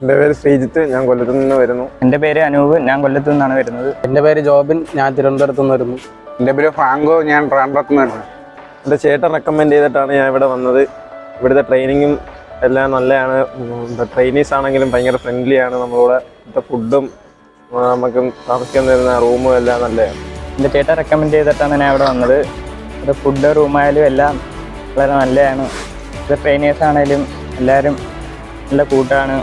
എൻ്റെ പേര് ശ്രീജിത്ത്, ഞാൻ കൊല്ലത്തു നിന്ന് വരുന്നു. എൻ്റെ പേര് അനൂപ്, ഞാൻ കൊല്ലത്തു നിന്നാണ് വരുന്നത്. എൻ്റെ പേര് ജോബിൻ, ഞാൻ തിരുവനന്തപുരത്ത് നിന്ന് വരുന്നു. എൻ്റെ പേര് ഫ്രാങ്കോ, ഞാൻ ട്രാൻഡ്രത്ത് നിന്ന് വരുന്നു. എൻ്റെ ചേട്ടൻ റെക്കമെൻഡ് ചെയ്തിട്ടാണ് ഞാൻ ഇവിടെ വന്നത്. ഇവിടുത്തെ ട്രെയിനിങ്ങും എല്ലാം നല്ലതാണ്. ട്രെയിനീസ് ആണെങ്കിലും ഭയങ്കര ഫ്രണ്ട്ലിയാണ്. നമ്മളോട് ഇവിടുത്തെ ഫുഡും നമുക്ക് താമസിക്കാൻ തരുന്ന റൂമും എല്ലാം നല്ലതാണ്. എൻ്റെ ചേട്ടൻ റെക്കമെൻഡ് ചെയ്തിട്ടാണ് ഞാൻ ഇവിടെ വന്നത്. ഇവിടെ ഫുഡ് റൂമായാലും എല്ലാം വളരെ നല്ലതാണ്. ഇത് ട്രെയിനേഴ്സ് ആണെങ്കിലും എല്ലാവരും നല്ല കൂട്ടാണ്.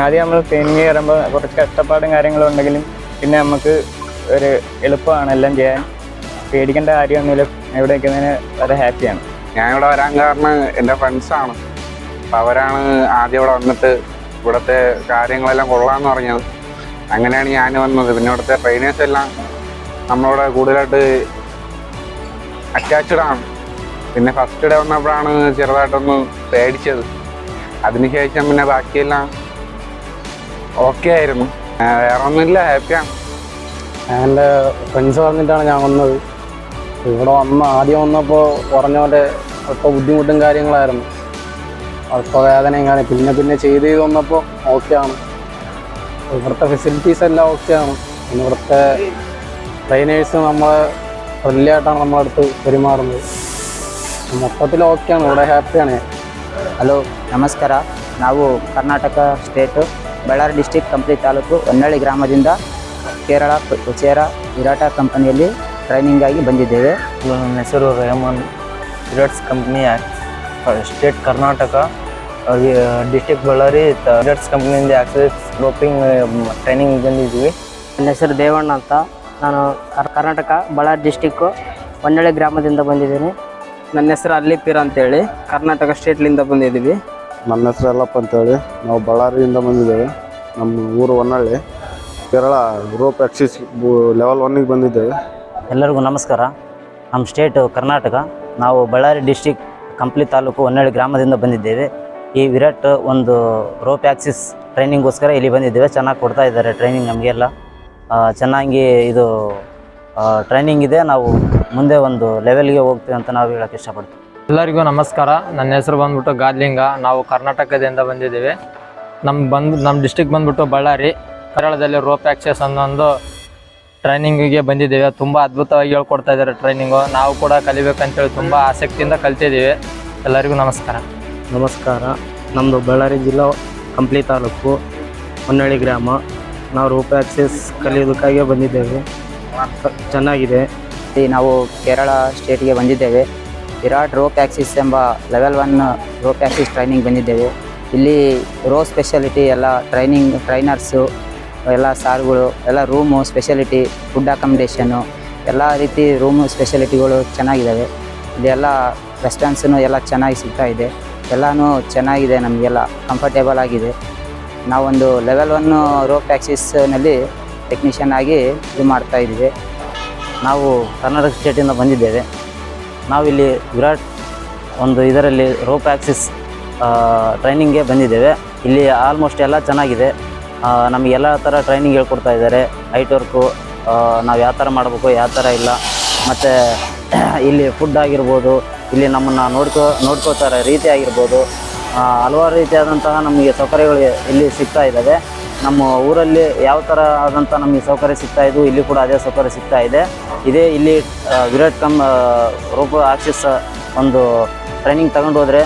ആദ്യം നമ്മൾ ട്രെയിനിങ് കയറുമ്പോൾ കുറച്ച് കഷ്ടപ്പാടും കാര്യങ്ങളും ഉണ്ടെങ്കിലും പിന്നെ നമുക്ക് ഒരു എളുപ്പമാണ് എല്ലാം ചെയ്യാൻ. പേടിക്കേണ്ട കാര്യമൊന്നുമില്ല. ഇവിടെ നിൽക്കുന്നതിന് വളരെ ഹാപ്പിയാണ്. ഞാനിവിടെ വരാൻ കാരണം എൻ്റെ ഫ്രണ്ട്സാണ്. അപ്പോൾ അവരാണ് ആദ്യം ഇവിടെ വന്നിട്ട് ഇവിടുത്തെ കാര്യങ്ങളെല്ലാം കൊള്ളാമെന്ന് പറഞ്ഞത്. അങ്ങനെയാണ് ഞാൻ വന്നത്. പിന്നെ ഇവിടുത്തെ ട്രെയിനേഴ്സ് എല്ലാം നമ്മളോട് കൂടുതലായിട്ട് അറ്റാച്ച്ഡ് ആണ്. പിന്നെ ഫസ്റ്റ് ഡേ വന്നപ്പോഴാണ് ചെറുതായിട്ടൊന്ന് പേടിച്ചത്. അതിനുശേഷം പിന്നെ ബാക്കിയെല്ലാം ഓക്കെ ആയിരുന്നു. വേറെ ഒന്നുമില്ല, ഹാപ്പിയാണ്. എൻ്റെ ഫ്രണ്ട്സ് പറഞ്ഞിട്ടാണ് ഞാൻ വന്നത്. ഇവിടെ ആദ്യം വന്നപ്പോൾ പറഞ്ഞ പോലെ ഇപ്പോൾ ബുദ്ധിമുട്ടും കാര്യങ്ങളായിരുന്നു, അപ്പോൾ വേദനയും കാര്യം. പിന്നെ ചെയ്ത് വന്നപ്പോൾ ഓക്കെയാണ്. ഇവിടുത്തെ ഫെസിലിറ്റീസ് എല്ലാം ഓക്കെയാണ്. പിന്നെ ഇവിടുത്തെ ട്രെയിനേഴ്സ് നമ്മളെ ഫ്രണ്ട്ലി ആയിട്ടാണ് നമ്മളടുത്ത് പെരുമാറുന്നത്. മൊത്തത്തിൽ ഓക്കെയാണ്, ഇവിടെ ഹാപ്പിയാണ്. ಹಲೋ ನಮಸ್ಕಾರ. ನಾವು ಕರ್ನಾಟಕ ಸ್ಟೇಟು ಬಳ್ಳಾರಿ ಡಿಸ್ಟಿಕ್ ಕಂಪ್ಲಿ ತಾಲೂಕು ಹೊನ್ನಳ್ಳಿ ಗ್ರಾಮದಿಂದ ಕೇರಳ ಕೊಚೇರ ವಿರಾಟ ಕಂಪನಿಯಲ್ಲಿ ಟ್ರೈನಿಂಗ್ ಆಗಿ ಬಂದಿದ್ದೇವೆ. ನನ್ನ ಹೆಸರು Rehman, Virats company state Karnataka district Bellary Virats ಕಂಪ್ನಿಯಿಂದ ಆಕ್ಸೆಸ್ ರೋಪಿಂಗ್ ಟ್ರೈನಿಂಗ್ ಬಂದಿದ್ದೀವಿ. ನನ್ನ ಹೆಸರು ದೇವಣ್ಣ ಅಂತ. ನಾನು ಕರ್ನಾಟಕ ಬಳ್ಳಾರಿ ಡಿಸ್ಟಿಕ್ಕು ಹೊನ್ನಳ್ಳಿ ಗ್ರಾಮದಿಂದ ಬಂದಿದ್ದೀನಿ. ನನ್ನ ಹೆಸರು ಅಲ್ಲಿಪೀರ ಅಂತೇಳಿ ಕರ್ನಾಟಕ ಸ್ಟೇಟ್ಲಿಂದ ಬಂದಿದ್ದೀವಿ. ನನ್ನ ಹೆಸರು ಯಲ್ಲಪ್ಪ ಅಂತೇಳಿ, ನಾವು ಬಳ್ಳಾರಿಯಿಂದ ಬಂದಿದ್ದೇವೆ. ನಮ್ಮ ಊರು Honnalli. Kerala rope access level 1ಗೆ ಬಂದಿದ್ದೇವೆ. ಎಲ್ಲರಿಗೂ ನಮಸ್ಕಾರ. ನಮ್ಮ ಸ್ಟೇಟು ಕರ್ನಾಟಕ, ನಾವು ಬಳ್ಳಾರಿ ಡಿಸ್ಟಿಕ್ ಕಂಪ್ಲಿ ತಾಲೂಕು ಹೊನ್ನಳ್ಳಿ ಗ್ರಾಮದಿಂದ ಬಂದಿದ್ದೇವೆ. ಈ ವಿರಾಟ್ ಒಂದು ರೋಪ್ ಆಕ್ಸಿಸ್ ಟ್ರೈನಿಂಗ್ಗೋಸ್ಕರ ಇಲ್ಲಿ ಬಂದಿದ್ದೇವೆ. ಚೆನ್ನಾಗಿ ಕೊಡ್ತಾ ಇದ್ದಾರೆ ಟ್ರೈನಿಂಗ್ ನಮಗೆಲ್ಲ. ಚೆನ್ನಾಗಿ ಇದು ಟ್ರೈನಿಂಗ್ ಇದೆ. ನಾವು ಮುಂದೆ ಒಂದು ಲೆವೆಲ್ಗೆ ಹೋಗ್ತೀವಿ ಅಂತ ನಾವು ಹೇಳೋಕ್ಕೆ ಇಷ್ಟಪಡ್ತೀವಿ. ಎಲ್ಲರಿಗೂ ನಮಸ್ಕಾರ. ನನ್ನ ಹೆಸರು ಬಂದ್ಬಿಟ್ಟು ಗಾದ್ಲಿಂಗ. ನಾವು ಕರ್ನಾಟಕದಿಂದ ಬಂದಿದ್ದೀವಿ. ನಮ್ಮ ಡಿಸ್ಟಿಕ್ ಬಂದ್ಬಿಟ್ಟು ಬಳ್ಳಾರಿ. ಕೇರಳದಲ್ಲಿ ರೋಪ್ ಆಕ್ಸೆಸ್ ಅನ್ನೋ ಟ್ರೈನಿಂಗಿಗೆ ಬಂದಿದ್ದೇವೆ. ತುಂಬ ಅದ್ಭುತವಾಗಿ ಹೇಳ್ಕೊಡ್ತಾ ಇದ್ದಾರೆ ಟ್ರೈನಿಂಗು. ನಾವು ಕೂಡ ಕಲಿಬೇಕಂತೇಳಿ ತುಂಬ ಆಸಕ್ತಿಯಿಂದ ಕಲ್ತಿದ್ದೀವಿ. ಎಲ್ಲರಿಗೂ ನಮಸ್ಕಾರ. ನಮಸ್ಕಾರ. ನಮ್ಮದು ಬಳ್ಳಾರಿ ಜಿಲ್ಲಾ ಕಂಪ್ಲಿ ತಾಲೂಕು ಹೊನ್ನಳ್ಳಿ ಗ್ರಾಮ. ನಾವು ರೋಪ್ ಆಕ್ಸೆಸ್ ಕಲಿಯೋದಕ್ಕಾಗಿ ಬಂದಿದ್ದೇವೆ. ಚೆನ್ನಾಗಿದೆ. ನಾವು ಕೇರಳ ಸ್ಟೇಟ್ಗೆ ಬಂದಿದ್ದೇವೆ. ವಿರಾಟ್ ರೋಪ್ ಆಕ್ಸಿಸ್ ಎಂಬ ಲೆವೆಲ್ 1 ರೋಪ್ ಆಕ್ಸಿಸ್ ಟ್ರೈನಿಂಗ್ ಬಂದಿದ್ದೇವೆ. ಇಲ್ಲಿ ರೋ ಸ್ಪೆಷಾಲಿಟಿ ಎಲ್ಲ ಟ್ರೈನರ್ಸು ಎಲ್ಲ ಸಾರ್ಗಳು ಎಲ್ಲ ರೂಮು ಸ್ಪೆಷಾಲಿಟಿ, ಫುಡ್ ಅಕಾಮಿಡೇಷನ್ನು ಎಲ್ಲ ರೀತಿ ರೂಮು ಸ್ಪೆಷಾಲಿಟಿಗಳು ಚೆನ್ನಾಗಿದ್ದಾವೆ. ಇಲ್ಲಿ ಎಲ್ಲ ರೆಸ್ಪಾನ್ಸೂ ಎಲ್ಲ ಚೆನ್ನಾಗಿ ಸಿಗ್ತಾ ಇದೆ. ಎಲ್ಲನೂ ಚೆನ್ನಾಗಿದೆ, ನಮಗೆಲ್ಲ ಕಂಫರ್ಟೇಬಲ್ ಆಗಿದೆ. ನಾವೊಂದು ಲೆವೆಲ್ 1 ರೋಪ್ ಆಕ್ಸಿಸ್ನಲ್ಲಿ ಟೆಕ್ನಿಷಿಯನ್ ಆಗಿ ಇದು ಮಾಡ್ತಾಯಿದ್ದೀವಿ. ನಾವು ಕರ್ನಾಟಕ ಸ್ಟೇಟಿಂದ ಬಂದಿದ್ದೇವೆ. ನಾವಿಲ್ಲಿ ವಿರಾಟ್ ಒಂದು ಇದರಲ್ಲಿ ರೋಪ್ ಆಕ್ಸಿಸ್ ಟ್ರೈನಿಂಗ್ಗೆ ಬಂದಿದ್ದೇವೆ. ಇಲ್ಲಿ ಆಲ್ಮೋಸ್ಟ್ ಎಲ್ಲ ಚೆನ್ನಾಗಿದೆ. ನಮಗೆ ಎಲ್ಲ ಥರ ಟ್ರೈನಿಂಗ್ ಹೇಳ್ಕೊಡ್ತಾ ಇದ್ದಾರೆ. ಹೈಟ್ ವರ್ಕು ನಾವು ಯಾವ ಥರ ಮಾಡಬೇಕು, ಯಾವ ಥರ ಇಲ್ಲ. ಮತ್ತು ಇಲ್ಲಿ ಫುಡ್ ಆಗಿರ್ಬೋದು, ಇಲ್ಲಿ ನಮ್ಮನ್ನು ನೋಡ್ಕೋತಾರೆ ರೀತಿ ಆಗಿರ್ಬೋದು, ಹಲವಾರು ರೀತಿಯಾದಂತಹ ನಮಗೆ ಸೌಕರ್ಯಗಳು ಇಲ್ಲಿ ಸಿಗ್ತಾ ಇದ್ದಾವೆ. ನಮ್ಮ ಊರಲ್ಲಿ ಯಾವ ಥರ ಆದಂಥ ನಮಗೆ ಸೌಕರ್ಯ ಸಿಗ್ತಾ ಇದ್ದು ಇಲ್ಲಿ ಕೂಡ ಅದೇ ಸೌಕರ್ಯ ಸಿಗ್ತಾ ಇದೆ. ಇದೇ ಇಲ್ಲಿ ವಿರಾಟ್ ರೋಪ್ ಆಕ್ಸಿಸ್ ಒಂದು ಟ್ರೈನಿಂಗ್ ತಗೊಂಡು ಹೋದರೆ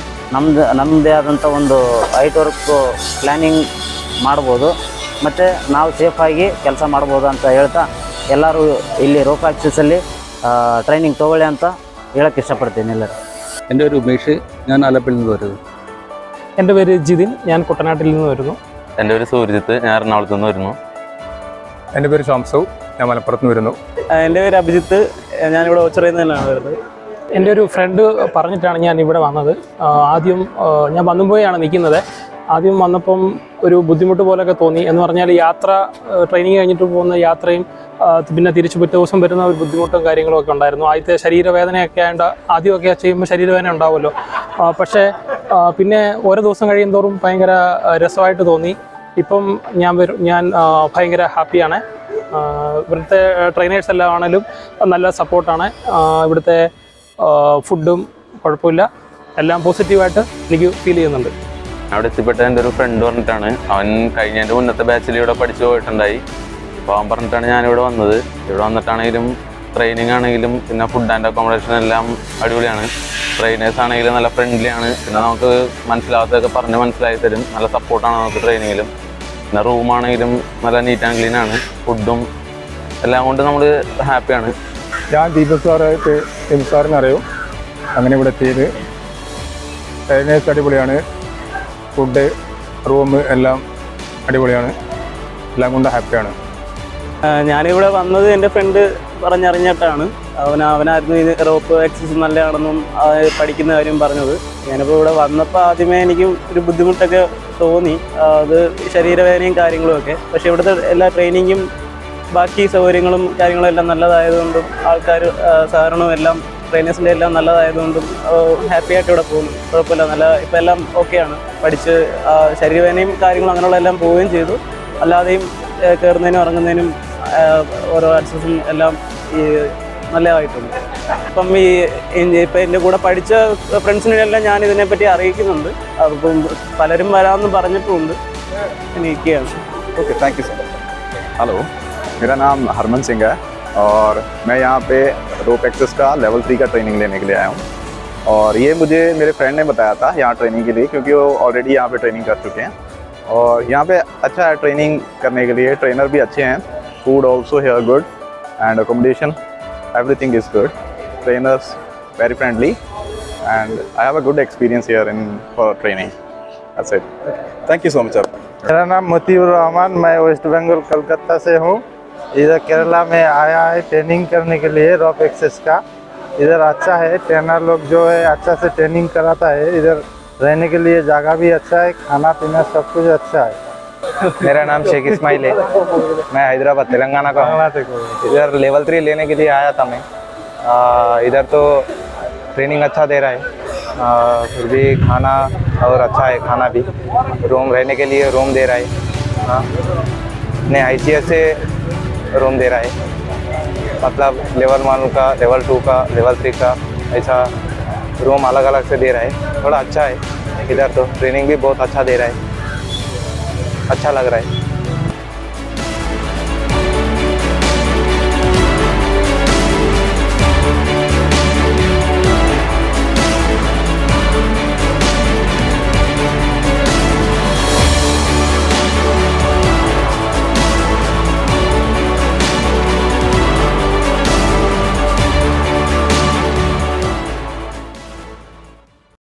ನಮ್ಮದೇ ಆದಂಥ ಒಂದು ಹೈಟ್ ವರ್ಕ್ ಪ್ಲ್ಯಾನಿಂಗ್ ಮಾಡ್ಬೋದು ಮತ್ತು ನಾವು ಸೇಫಾಗಿ ಕೆಲಸ ಮಾಡ್ಬೋದು ಅಂತ ಹೇಳ್ತಾ ಎಲ್ಲರೂ ಇಲ್ಲಿ ರೋಪ್ ಆಕ್ಸಿಸಲ್ಲಿ ട്രെയിനിങ് തോവളി ಅಂತ ಹೇಳಕ್ಕೆ ഇഷ്ടപ്പെടുತ್ತೇನೆ ಎಲ್ಲರೂ. എൻ്റെ പേര് ഉമേഷ്, ഞാൻ ആലപ്പുഴയിൽ നിന്ന് വരുന്നു. എൻ്റെ പേര് ജിതിൻ, ഞാൻ കുട്ടനാട്ടിൽ നിന്ന് വരുന്നു. എൻ്റെ പേര് സൂര്യജിത്ത്, ഞാൻ എറണാകുളത്ത് നിന്ന് വരുന്നു. എൻ്റെ പേര് ഷംസു, ഞാൻ മലപ്പുറത്ത് നിന്ന് വരുന്നു. എൻ്റെ പേര് അഭിജിത്ത്, ഞാനിവിടെ ഓച്ചിറയിൽ നിന്നാണ് വരുന്നത്. എൻ്റെ ഒരു ഫ്രണ്ട് പറഞ്ഞിട്ടാണ് ഞാൻ ഇവിടെ വന്നത്. ആദ്യം ഞാൻ വന്നുപോയാണ് നിൽക്കുന്നത്. ആദ്യം വന്നപ്പം ഒരു ബുദ്ധിമുട്ട് പോലെയൊക്കെ തോന്നി. എന്ന് പറഞ്ഞാൽ യാത്ര, ട്രെയിനിങ് കഴിഞ്ഞിട്ട് പോകുന്ന യാത്രയും പിന്നെ തിരിച്ചു പിറ്റേ ദിവസം വരുന്ന ഒരു ബുദ്ധിമുട്ടും കാര്യങ്ങളൊക്കെ ഉണ്ടായിരുന്നു. ആദ്യത്തെ ശരീരവേദനയൊക്കെ ആയതുകൊണ്ട് ആദ്യമൊക്കെ ചെയ്യുമ്പോൾ ശരീരവേദന ഉണ്ടാവുമല്ലോ. പക്ഷേ പിന്നെ ഓരോ ദിവസം കഴിയുന്തോറും ഭയങ്കര രസമായിട്ട് തോന്നി. ഇപ്പം ഞാൻ ഭയങ്കര ഹാപ്പിയാണ്. ഇവിടുത്തെ ട്രെയിനേഴ്സ് എല്ലാം ആണെങ്കിലും നല്ല സപ്പോർട്ടാണ്. ഇവിടുത്തെ ഫുഡും കുഴപ്പമില്ല, എല്ലാം പോസിറ്റീവായിട്ട് എനിക്ക് ഫീൽ ചെയ്യുന്നുണ്ട്. അവിടെ എത്തിപ്പെട്ട എൻ്റെ ഒരു ഫ്രണ്ട് പറഞ്ഞിട്ടാണ്. അവൻ കഴിഞ്ഞതിൻ്റെ മുന്നത്തെ ബാച്ചിൽ ഇവിടെ പഠിച്ചു പോയിട്ടുണ്ടായി. അപ്പോൾ അവൻ പറഞ്ഞിട്ടാണ് ഞാനിവിടെ വന്നത്. ഇവിടെ വന്നിട്ടാണെങ്കിലും ട്രെയിനിങ് ആണെങ്കിലും പിന്നെ ഫുഡ് ആൻഡ് അക്കോമഡേഷൻ എല്ലാം അടിപൊളിയാണ്. ട്രെയിനേഴ്സ് ആണെങ്കിലും നല്ല ഫ്രണ്ട്ലിയാണ്. പിന്നെ നമുക്ക് മനസ്സിലാകാത്തതൊക്കെ പറഞ്ഞ് മനസ്സിലാക്കി തരും. നല്ല സപ്പോർട്ടാണ് നമുക്ക് ട്രെയിനിങ്ങിലും. പിന്നെ റൂമാണെങ്കിലും നല്ല നീറ്റ് ആൻഡ് ക്ലീൻ ആണ്. ഫുഡും എല്ലാം കൊണ്ട് നമ്മൾ ഹാപ്പിയാണ്. ഞാൻ ദീപക് സാറായിട്ട് എം സാറിനെ അറിയും. അങ്ങനെ ഇവിടെ എത്തിയത് ട്രെയിനേഴ്സ് അടിപൊളിയാണ്. ഫുഡ് റൂം എല്ലാം അടിപൊളിയാണ്. എല്ലാം കൊണ്ട് ഹാപ്പിയാണ്. ഞാനിവിടെ വന്നത് എൻ്റെ ഫ്രണ്ട് പറഞ്ഞറിഞ്ഞിട്ടാണ്. അവനായിരുന്നു ഇത് റോപ്പ് ആക്സസ് നല്ലതാണെന്നും പഠിക്കുന്ന കാര്യം പറഞ്ഞത്. ഞാനിപ്പോൾ ഇവിടെ വന്നപ്പോൾ ആദ്യമേ എനിക്ക് ഒരു ബുദ്ധിമുട്ടൊക്കെ തോന്നി, അത് ശരീരവേദനയും കാര്യങ്ങളും ഒക്കെ. പക്ഷേ ഇവിടുത്തെ എല്ലാ ട്രെയിനിങ്ങും ബാക്കി സൗകര്യങ്ങളും കാര്യങ്ങളും എല്ലാം നല്ലതായതുകൊണ്ടും ആൾക്കാർ സഹകരണവും എല്ലാം ട്രെയിനേഴ്സിൻ്റെ എല്ലാം നല്ലതായതുകൊണ്ടും ഹാപ്പി ആയിട്ട് ഇവിടെ പോകുന്നു. കുഴപ്പമില്ല, നല്ല ഇപ്പം എല്ലാം ഓക്കെയാണ്. പഠിച്ച് ശരീരവേദനയും കാര്യങ്ങളും അങ്ങനെയുള്ള എല്ലാം പോവുകയും ചെയ്തു. അല്ലാതെയും കയറുന്നതിനും ഇറങ്ങുന്നതിനും ഓരോ ആക്സസും എല്ലാം ഈ നല്ലതായിട്ടുണ്ട്. അപ്പം ഇപ്പം എൻ്റെ കൂടെ പഠിച്ച ഫ്രണ്ട്സിനെല്ലാം ഞാൻ ഇതിനെപ്പറ്റി അറിയിക്കുന്നുണ്ട്. അപ്പം പലരും വരാമെന്ന് പറഞ്ഞിട്ടുമുണ്ട്. എനിക്കാണ്. Okay, thank you so much. Hello, मेरा नाम हरमन सिंह है और मैं यहाँ पे रोप एक्सेस का लेवल 3 का ट्रेनिंग लेने के लिए आया हूँ। और ये मुझे मेरे फ्रेंड ने बताया था यहाँ ट्रेनिंग के लिए, क्योंकि वो ऑलरेडी यहाँ पे ट्रेनिंग कर चुके हैं। और यहाँ पे अच्छा है ट्रेनिंग करने के लिए, ट्रेनर भी अच्छे हैं, food also here good and accommodation everything is good, trainers very friendly and I have a good experience here in for training. That's it, thank you so much sir. मेरा नाम मोतीउर रहमान, मैं waste Bengal Calcutta से हूँ। इधर केरला में आया है ट्रेनिंग करने के लिए रॉप एक्सेस का। इधर अच्छा है, ट्रेनर लोग जो है अच्छा से ट्रेनिंग कराता है। इधर रहने के लिए जगह भी अच्छा है, खाना पीना सब कुछ अच्छा है। मेरा नाम शेख इस्माइल है, मैं हैदराबाद तेलंगाना का हूँ। इधर लेवल 3 लेने के लिए आया था मैं। इधर तो ट्रेनिंग अच्छा दे रहा है, फिर भी खाना और अच्छा है, खाना भी। रूम रहने के लिए रूम दे रहा है, हाँ अपने हैसियत से रूम दे रहा है। मतलब लेवल 1 का, लेवल 2 का, लेवल 3 का ऐसा रूम अलग अलग से दे रहा है। थोड़ा अच्छा है इधर तो, ट्रेनिंग भी बहुत अच्छा दे रहा है, अच्छा लग रहा है।